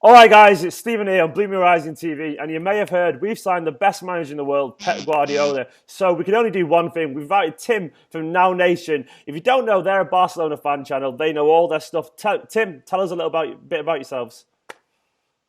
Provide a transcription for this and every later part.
All right, guys, it's Stephen here on BlueMoonRisingTV, and you may have heard we've signed the best manager in the world, Pep Guardiola. So we can only do one thing. We've invited Tim from Nou Nation. If you don't know, they're a Barcelona fan channel. They know all their stuff. Tim, tell us a bit about yourselves.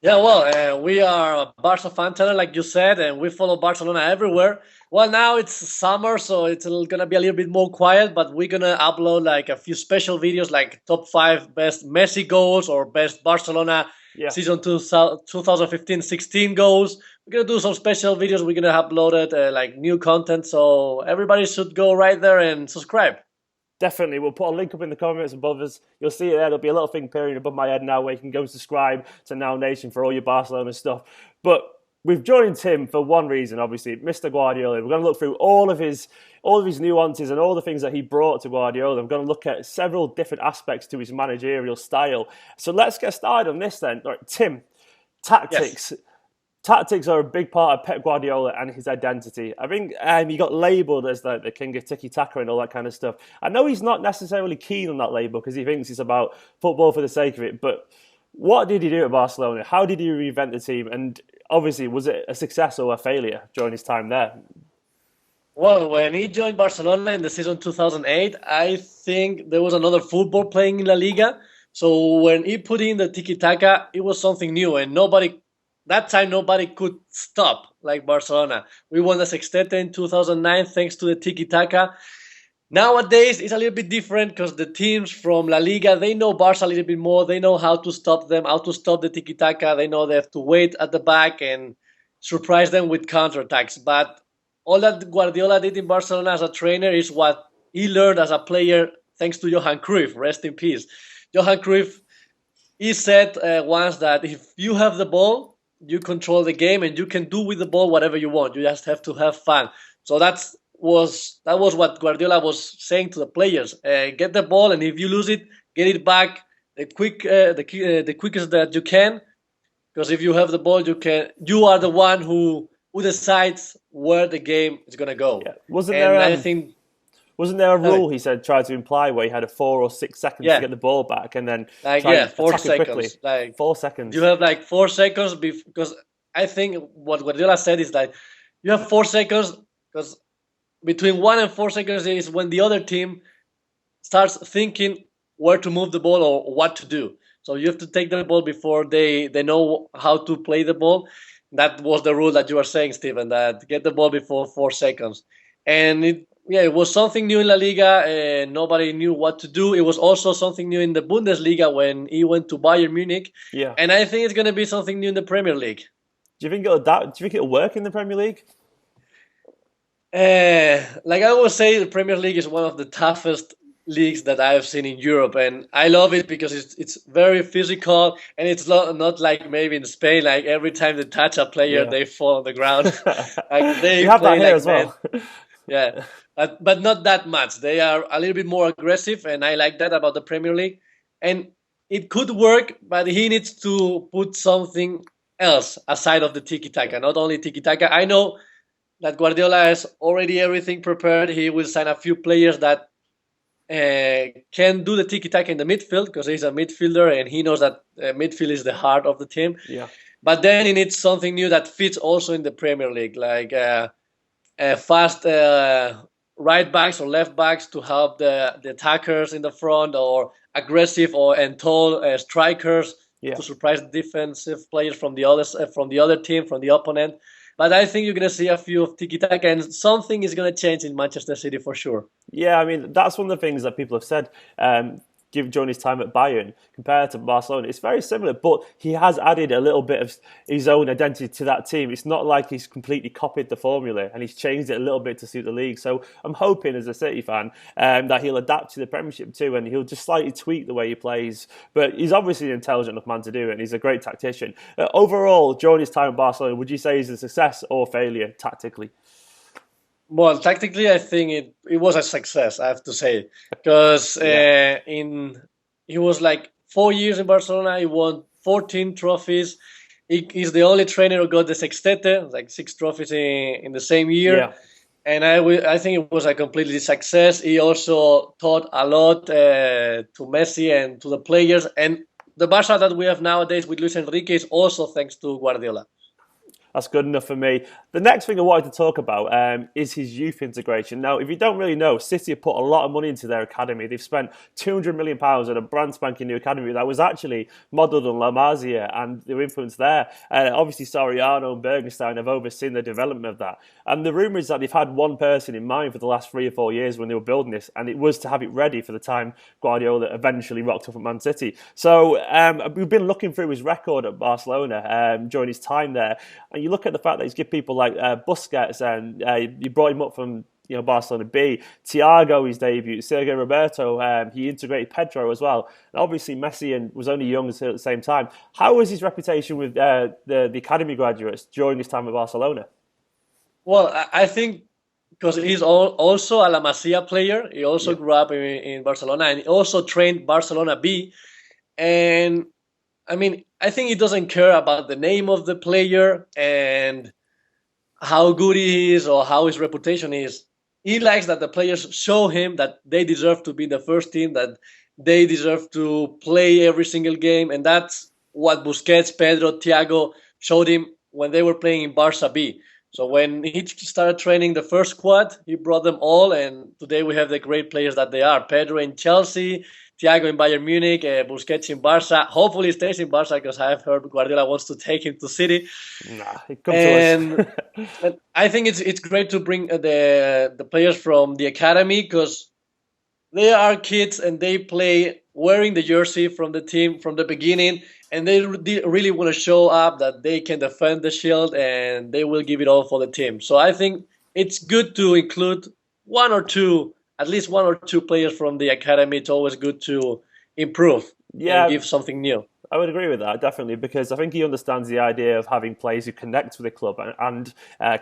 Yeah, well, we are a Barca fan channel, like you said, and we follow Barcelona everywhere. Well, now it's summer, so it's gonna be a little bit more quiet, but we're gonna upload like a few special videos, like top five best Messi goals or best Barcelona Yeah. season 2015-16 goals. We're gonna do some special videos. We're gonna upload it like new content, so everybody should go right there and subscribe. Definitely. We'll put a link up in the comments above us. You'll see it there. There'll be a little thing appearing above my head now where you can go subscribe to Now Nation for all your Barcelona stuff. But we've joined Tim for one reason, obviously, Mr. Guardiola. We're going to look through all of his nuances and all the things that he brought to Guardiola. We're going to look at several different aspects to his managerial style. So let's get started on this then. All right, Tim, Yes. tactics. Tactics are a big part of Pep Guardiola and his identity. I think he got labelled as the king of tiki-taka and all that kind of stuff. I know he's not necessarily keen on that label because he thinks it's about football for the sake of it, but what did he do at Barcelona? How did he reinvent the team? And obviously, was it a success or a failure during his time there? Well, when he joined Barcelona in the season 2008, I think there was another football playing in La Liga. So when he put in the tiki-taka, it was something new, and that time nobody could stop like Barcelona. We won the Sextete in 2009 thanks to the tiki-taka. Nowadays, it's a little bit different because the teams from La Liga, they know Barca a little bit more. They know how to stop them, how to stop the tiki-taka. They know they have to wait at the back and surprise them with counterattacks. But all that Guardiola did in Barcelona as a trainer is what he learned as a player thanks to Johan Cruyff. Rest in peace. Johan Cruyff, he said once that if you have the ball, you control the game and you can do with the ball whatever you want. You just have to have fun. So that was what Guardiola was saying to the players: get the ball, and if you lose it, get it back the quickest that you can. Because if you have the ball, you are the one who decides where the game is gonna go. Yeah, wasn't there And I think, wasn't there a uh, rule he said tried to imply where he had a 4 or 6 seconds to yeah, get the ball back and then like try yeah, and four attack it quickly? seconds. Like Four you seconds. have like 4 seconds because I think what Guardiola said is that you have 4 seconds because between 1 and 4 seconds is when the other team starts thinking where to move the ball or what to do. So you have to take the ball before they know how to play the ball. That was the rule that you were saying, Steven, that get the ball before 4 seconds. And it was something new in La Liga, and nobody knew what to do. It was also something new in the Bundesliga when he went to Bayern Munich. Yeah. And I think it's going to be something new in the Premier League. Do you think it'll work in the Premier League? Like I always say, the Premier League is one of the toughest leagues that I have seen in Europe, and I love it because it's very physical, and it's not like maybe in Spain, like every time they touch a player, Yeah. they fall on the ground. Like We they have that play here like as men. well. Yeah, but not that much. They are a little bit more aggressive, and I like that about the Premier League. And it could work, but he needs to put something else aside of the tiki taka, not only tiki taka. I know that Guardiola has already everything prepared. He will sign a few players that can do the tiki taka in the midfield because he's a midfielder and he knows that midfield is the heart of the team. Yeah. But then he needs something new that fits also in the Premier League, like fast right backs or left backs to help the attackers in the front, or aggressive or and tall strikers Yeah. to surprise defensive players from the other team, from the opponent. But I think you're gonna see a few of tiki taka, and something is gonna change in Manchester City for sure. Yeah, I mean, that's one of the things that people have said. During his time at Bayern compared to Barcelona, it's very similar, but he has added a little bit of his own identity to that team. It's not like he's completely copied the formula and he's changed it a little bit to suit the league. So I'm hoping, as a City fan, that he'll adapt to the Premiership too, and he'll just slightly tweak the way he plays. But he's obviously an intelligent enough man to do it, and he's a great tactician. Overall, during his time at Barcelona, would you say he's a success or failure tactically? Well, tactically, I think it was a success. I have to say, because Yeah. in he was like 4 years in Barcelona. He won 14 trophies. He's the only trainer who got the Sextete, like six trophies in the same year. Yeah. And I think it was a completely success. He also taught a lot to Messi and to the players. And the Barca that we have nowadays with Luis Enrique is also thanks to Guardiola. That's good enough for me. The next thing I wanted to talk about is his youth integration. Now, if you don't really know, City have put a lot of money into their academy. They've spent £200 million on a brand spanking new academy that was actually modelled on La Masia and their influence there. Obviously, Soriano and Bergenstein have overseen the development of that. And the rumour is that they've had one person in mind for the last 3 or 4 years when they were building this, and it was to have it ready for the time Guardiola eventually rocked up at Man City. So we've been looking through his record at Barcelona during his time there. And you look at the fact that he's given people like Busquets, and he brought him up from Barcelona B, Thiago his debut, Sergio Roberto, he integrated Pedro as well. And obviously Messi and was only young at the same time. How was his reputation with the academy graduates during his time at Barcelona? Well, I think because he's also a La Masia player. He also grew up in Barcelona, and he also trained Barcelona B. And I mean, I think he doesn't care about the name of the player and how good he is or how his reputation is. He likes that the players show him that they deserve to be the first team, that they deserve to play every single game. And that's what Busquets, Pedro, Thiago showed him when they were playing in Barca B. So when he started training the first squad, he brought them all. And today we have the great players that they are. Pedro in Chelsea, Thiago in Bayern Munich, Busquets in Barca. Hopefully he stays in Barca because I've heard Guardiola wants to take him to City. Nah, it comes to us. And I think it's great to bring the players from the academy because they are kids and they play wearing the jersey from the team from the beginning, and they really want to show up that they can defend the shield and they will give it all for the team. So I think it's good to include at least one or two players from the academy. It's always good to improve and give something new. I would agree with that, definitely, because I think he understands the idea of having players who connect with the club and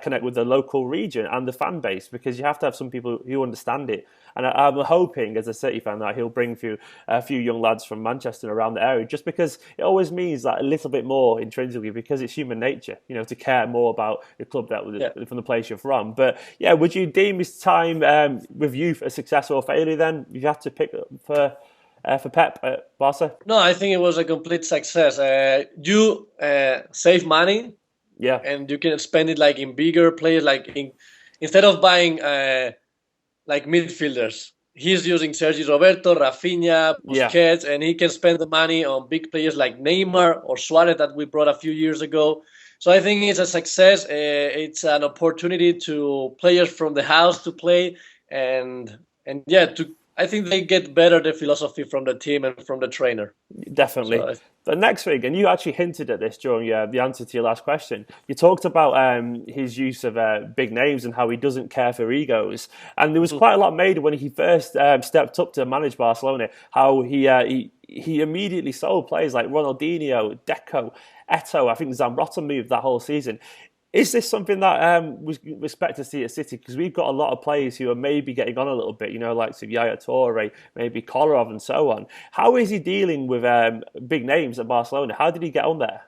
connect with the local region and the fan base, because you have to have some people who understand it. And I'm hoping, as a City fan, that he'll bring a few young lads from Manchester around the area, just because it always means that a little bit more intrinsically, because it's human nature, to care more about the club from the place you're from. But yeah, would you deem his time with youth a success or failure then? You have to pick for Pep at Barca? No, I think it was a complete success. You save money, and you can spend it like in bigger players, instead of buying like midfielders. He's using Sergio Roberto, Rafinha, Busquets, and he can spend the money on big players like Neymar or Suarez that we brought a few years ago. So I think it's a success. It's an opportunity to players from the house to play, I think they get better the philosophy from the team and from the trainer. Definitely. So, the next thing, and you actually hinted at this during the answer to your last question, you talked about his use of big names and how he doesn't care for egos. And there was quite a lot made when he first stepped up to manage Barcelona, how he immediately sold players like Ronaldinho, Deco, Eto'o. I think Zambrota moved that whole season. Is this something that we expect to see at City? Because we've got a lot of players who are maybe getting on a little bit, like Yaya Toure, maybe Kolarov and so on. How is he dealing with big names at Barcelona? How did he get on there?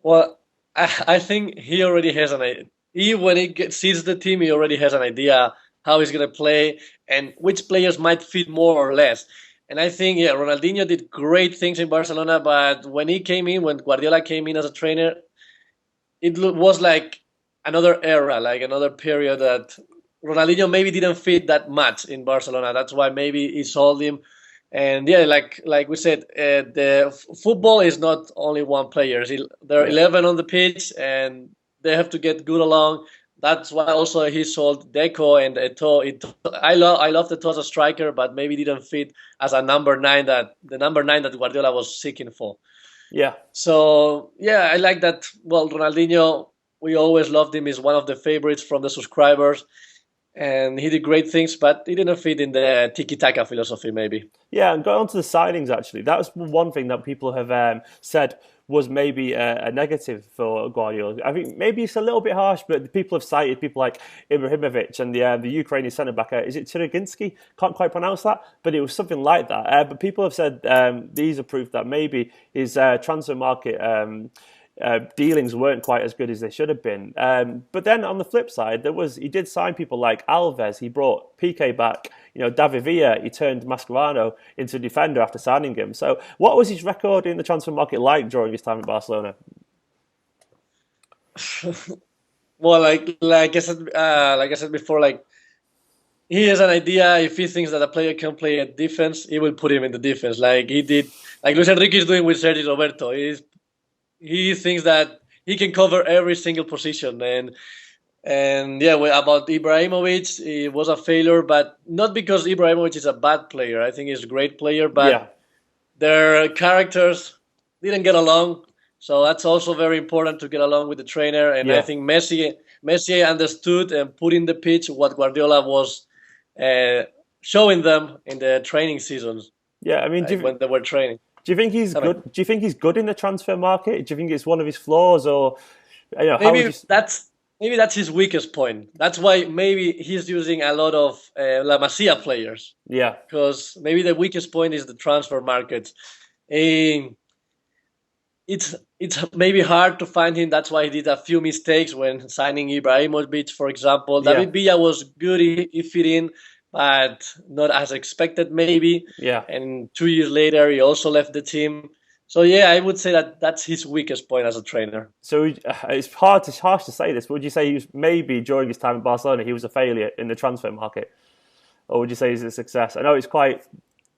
Well, I think he already has an idea. When he sees the team, he already has an idea how he's going to play and which players might fit more or less. And I think, Ronaldinho did great things in Barcelona, but when Guardiola came in as a trainer, it was like another era, like another period that Ronaldinho maybe didn't fit that much in Barcelona. That's why maybe he sold him. And like we said, the football is not only one player. There are 11 on the pitch, and they have to get good along. That's why also he sold Deco and Eto'o. I love Eto'o as a striker, but maybe didn't fit as a number 9 that Guardiola was seeking for. Yeah. So, I like that. Well, Ronaldinho, we always loved him. He's one of the favorites from the subscribers. And he did great things, but he didn't fit in the tiki-taka philosophy, maybe. Yeah, and going on to the signings, actually, that was one thing that people have said was maybe a negative for Guardiola. I think maybe it's a little bit harsh, but people have cited people like Ibrahimovic and the Ukrainian centre-back, is it Chiriginsky? Can't quite pronounce that, but it was something like that. But people have said these are proof that maybe his transfer market dealings weren't quite as good as they should have been. But then on the flip side, he did sign people like Alves. He brought Pique back. David Villa. He turned Mascherano into a defender after signing him. So, what was his record in the transfer market like during his time at Barcelona? Well, like I said before, like he has an idea. If he thinks that a player can play a defense, he will put him in the defense, like he did, like Luis Enrique is doing with Sergi Roberto. He thinks that he can cover every single position, and yeah, well, about Ibrahimovic, it was a failure, but not because Ibrahimovic is a bad player. I think he's a great player, Yeah, but their characters didn't get along. So that's also very important to get along with the trainer. And I yeah, think Messi understood and put in the pitch what Guardiola was uh, showing them in the training seasons, yeah. I mean, like when they were training. do you think he's Tell me. good? Do you think he's good in the transfer market? Do you think it's one of his flaws, or how would you? Maybe that's his weakest point. That's why maybe he's using a lot of La Masia players, Yeah, because maybe the weakest point is the transfer market. Um, it's maybe hard to find him. That's why he did a few mistakes when signing Ibrahimovic, for example. yeah, David Villa was good; he fit in, but not as expected, maybe. yeah. And 2 years later, he also left the team. So yeah, I would say that that's his weakest point as a trainer. So it's harsh to say this, but would you say he was, maybe during his time at Barcelona he was a failure in the transfer market, or would you say he's a success? I know it's quite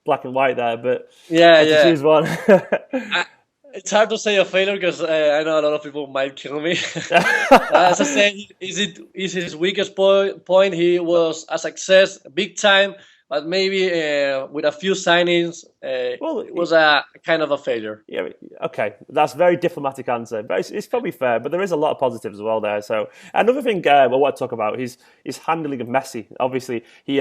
black and white there, but Yeah, had to yeah. choose one. I, it's hard to say a failure because I know a lot of people might kill me. As I said, is his weakest point? He was a success, big time, but maybe with a few signings, Well, it was a kind of a failure. yeah, okay, that's a very diplomatic answer, but it's probably fair. But there is a lot of positives as well there. So another thing I want to talk about is his handling of Messi. Obviously, he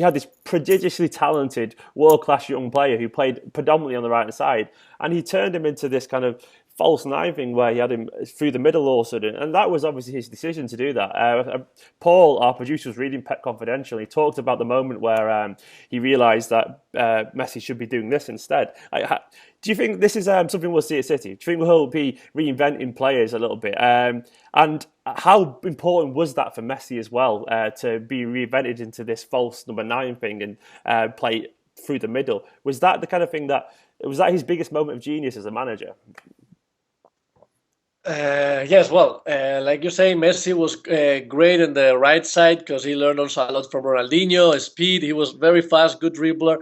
had this prodigiously talented, world class young player who played predominantly on the right hand side, and he turned him into this kind of false nine thing where he had him through the middle all of a sudden, and that was obviously his decision to do that. Paul, our producer, was reading Pep Confidential. He talked about the moment where he realised that Messi should be doing this instead. Do you think this is something we'll see at City? Do you think we'll be reinventing players a little bit? And how important was that for Messi as well to be reinvented into this false number nine thing and play through the middle? Was that the kind of thing was that his biggest moment of genius as a manager? Yes, well, like you say, Messi was great in the right side because he learned also a lot from Ronaldinho, speed. He was very fast, good dribbler.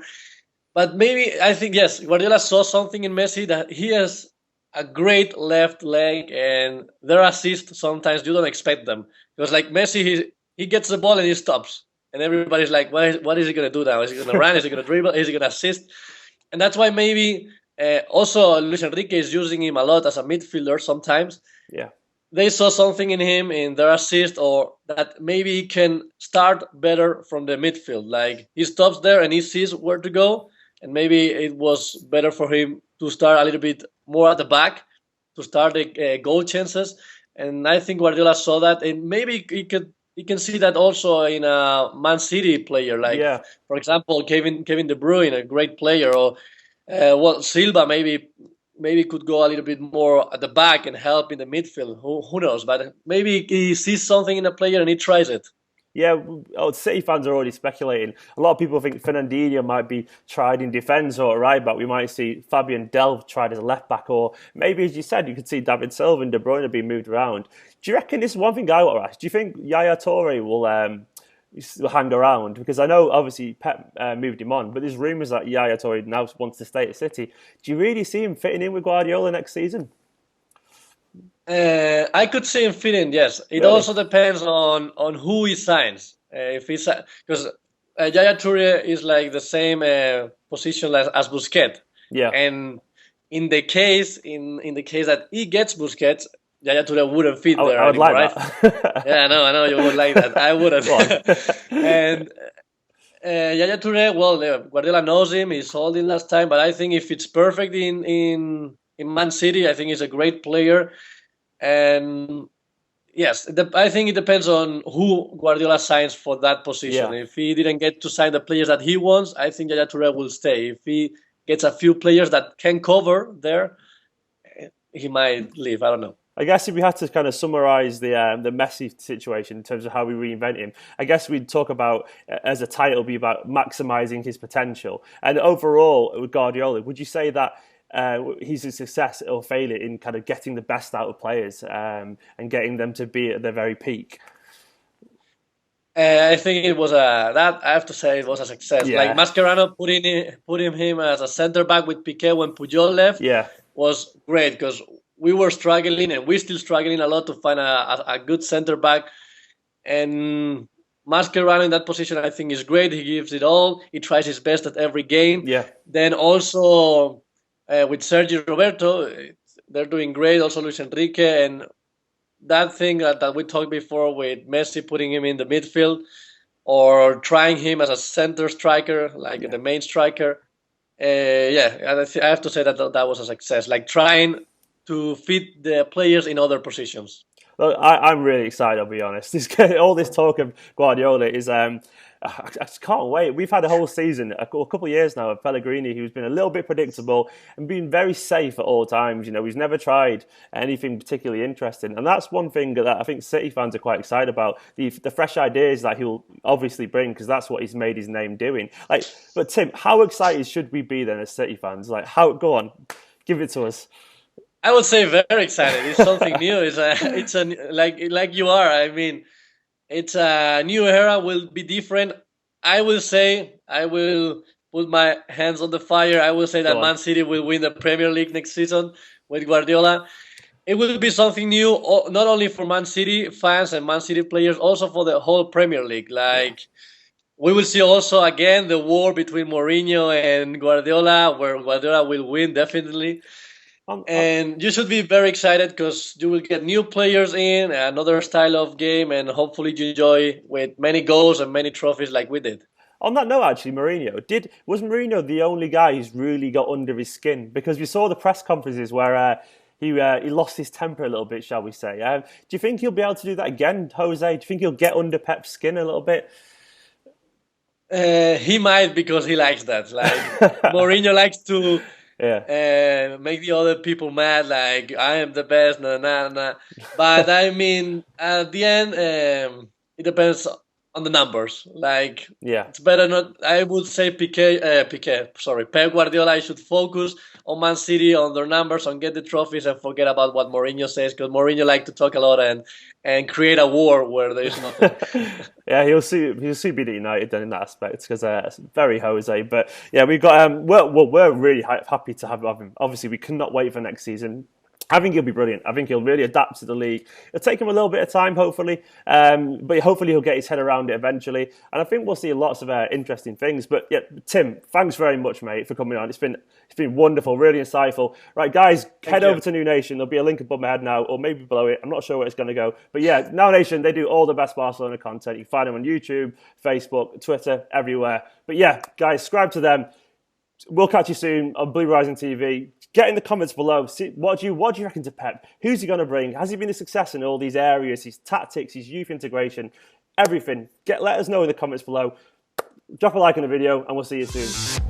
But maybe I think yes, Guardiola saw something in Messi that he has a great left leg, and their assists sometimes you don't expect them because like Messi, he gets the ball and he stops, and everybody's like, what is he gonna do now? Is he gonna run? Is he gonna dribble? Is he gonna assist? And that's why maybe also Luis Enrique is using him a lot as a midfielder sometimes. Yeah. They saw something in him in their assist, or that maybe he can start better from the midfield. Like he stops there and he sees where to go, and maybe it was better for him to start a little bit more at the back to start the goal chances. And I think Guardiola saw that, and maybe he can see that also in a Man City player, like Yeah. for example Kevin De Bruyne, a great player, or well Silva maybe could go a little bit more at the back and help in the midfield. Who knows? But maybe he sees something in a player and he tries it. Yeah, City fans are already speculating. A lot of people think Fernandinho might be tried in defence or right back. We might see Fabian Delph tried as a left back, or maybe, as you said, you could see David Silva and De Bruyne being moved around. Do you reckon this is one thing I want to ask? Do you think Yaya Toure will hang around? Because I know obviously Pep moved him on, but there's rumours that Yaya Toure now wants to stay at City. Do you really see him fitting in with Guardiola next season? I could see him fitting. Yes, it Really? also depends on who he signs. If he's because Yaya Toure is like the same position as Busquets, Yeah. and in the case that he gets Busquets, Yaya Toure wouldn't fit there I would anymore, like right? that. Yeah, I know you would like that. I wouldn't. Go on. And Yaya Toure, well, Guardiola knows him. He sold him last time, but I think if it's perfect in Man City, I think he's a great player. And yes, I think it depends on who Guardiola signs for that position. Yeah. If he didn't get to sign the players that he wants, I think Yaya Toure will stay. If he gets a few players that can cover there, he might leave. I don't know. I guess if we had to kind of summarise the Messi situation in terms of how we reinvent him, I guess we'd talk about, as a title, be about maximising his potential. And overall, with Guardiola, would you say that he's a success or failure in kind of getting the best out of players and getting them to be at their very peak? I think it was that I have to say it was a success. Like Yeah, Mascherano putting him as a center back with Piqué when Puyol left yeah, was great because we were struggling and we're still struggling a lot to find a good center back. And Mascherano in that position, I think, is great. He gives it all. He tries his best at every game. yeah. Then also with Sergio Roberto, they're doing great. Also Luis Enrique, and that thing that we talked before with Messi putting him in the midfield or trying him as a center striker, like the main striker. Yeah, and I have to say that that was a success. Like trying to fit the players in other positions. Look, I'm really excited, I'll be honest. All this talk of Guardiola is, I just can't wait. We've had a whole season, a couple of years now, of Pellegrini, who's been a little bit predictable and been very safe at all times. You know, he's never tried anything particularly interesting. And that's one thing that I think City fans are quite excited about, the fresh ideas that he'll obviously bring, because that's what he's made his name doing. But Tim, how excited should we be then as City fans? Go on, give it to us. I would say very excited. It's something new. It's a like you are. I mean, it's a new era. Will be different. I will say I will put my hands on the fire. I will say that Man City will win the Premier League next season with Guardiola. It will be something new, not only for Man City fans and Man City players, also for the whole Premier League. We will see also again the war between Mourinho and Guardiola, where Guardiola will win definitely. And you should be very excited because you will get new players in, another style of game, and hopefully you enjoy with many goals and many trophies like we did. On that note, actually, was Mourinho the only guy who's really got under his skin? Because we saw the press conferences where he lost his temper a little bit, shall we say? Do you think he'll be able to do that again, Jose? Do you think he'll get under Pep's skin a little bit? He might because he likes that. Like Mourinho likes to. Yeah. Make the other people mad, like I am the best, nah. But I mean, at the end, it depends on the numbers. Like, it's better not. I would say Pep Guardiola should focus on Man City, on their numbers, on get the trophies, and forget about what Mourinho says, because Mourinho likes to talk a lot and create a war where there is nothing. Yeah, he'll see beat United then in that aspect, because it's very Jose. But yeah, we've got we're really happy to have him. Obviously, we cannot wait for next season. I think he'll be brilliant. I think he'll really adapt to the league. It'll take him a little bit of time, hopefully, but hopefully he'll get his head around it eventually. And I think we'll see lots of interesting things. But yeah, Tim, thanks very much, mate, for coming on. It's been wonderful, really insightful. Right, guys, head over to New Nation. There'll be a link above my head now, or maybe below it. I'm not sure where it's going to go. But yeah, Now Nation, they do all the best Barcelona content. You can find them on YouTube, Facebook, Twitter, everywhere. But yeah, guys, subscribe to them. We'll catch you soon on BlueMoonRisingTV. Get in the comments below. See, what do you reckon to Pep? Who's he going to bring? Has he been a success in all these areas? His tactics, his youth integration, everything. Let us know in the comments below. Drop a like on the video, and we'll see you soon.